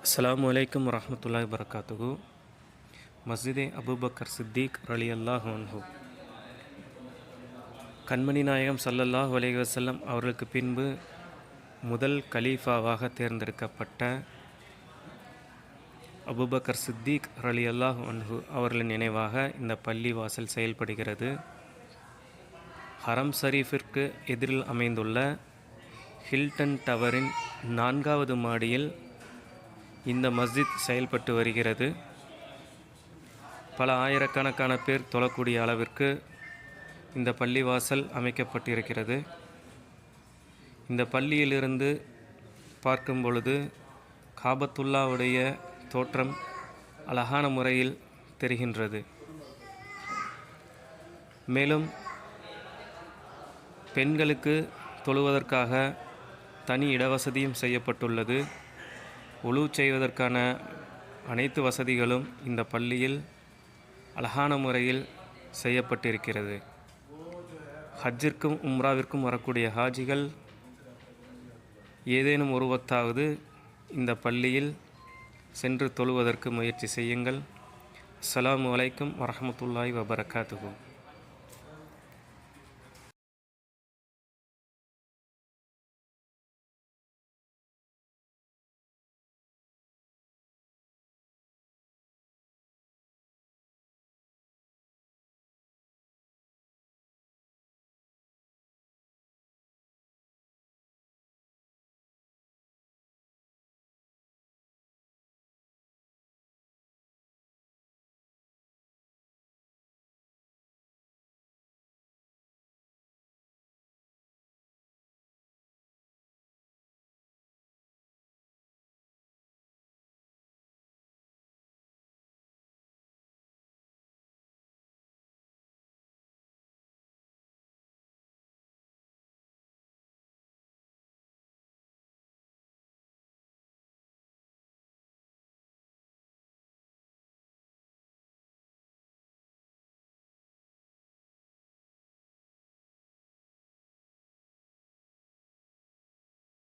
அஸ்ஸலாமு அலைக்கும் வரஹ்மத்துல்லாஹி வபரகாத்துஹு. மஸ்ஜிதே அபூபக்கர் சித்திக் ரலியல்லாஹு அன்ஹு. கண்மணி நாயகம் ஸல்லல்லாஹு அலைஹி வஸல்லம் அவர்களுக்கு பின்பு முதல் கலீஃபாவாக தேர்ந்தெடுக்கப்பட்ட அபூபக்கர் சித்திக் ரலியல்லாஹு அன்ஹு அவர்களின் நினைவாக இந்த பள்ளி வாசல் செயல்படுகிறது. ஹரம் ஷரீஃபிற்கு எதிரில் அமைந்துள்ள ஹில்டன் டவரின் 4வது மாடியில் இந்த மஸ்ஜித் செயல்பட்டு வருகிறது. பல ஆயிரக்கணக்கான பேர் தொழக்கூடிய அளவிற்கு இந்த பள்ளிவாசல் அமைக்கப்பட்டிருக்கிறது. இந்த பள்ளியிலிருந்து பார்க்கும் பொழுது காபத்துல்லாவுடைய தோற்றம் அழகான முறையில் தெரிகின்றது. மேலும் பெண்களுக்கு தொழுவதற்காக தனி இடவசதியும் செய்யப்பட்டுள்ளது. உலு செய்வதற்கான அனைத்து வசதிகளும் இந்த பள்ளியில் அழகான முறையில் செய்யப்பட்டிருக்கிறது. ஹஜ்ஜிற்கும் உம்ராவிற்கும் வரக்கூடிய ஹாஜிகள் ஏதேனும் ஒரு வக்தாவது இந்த பள்ளியில் சென்று தொழுவதற்கு முயற்சி செய்யுங்கள். அஸ்ஸலாமு அலைக்கும் வரஹ்மத்துல்லாஹி வபரகாத்துஹு.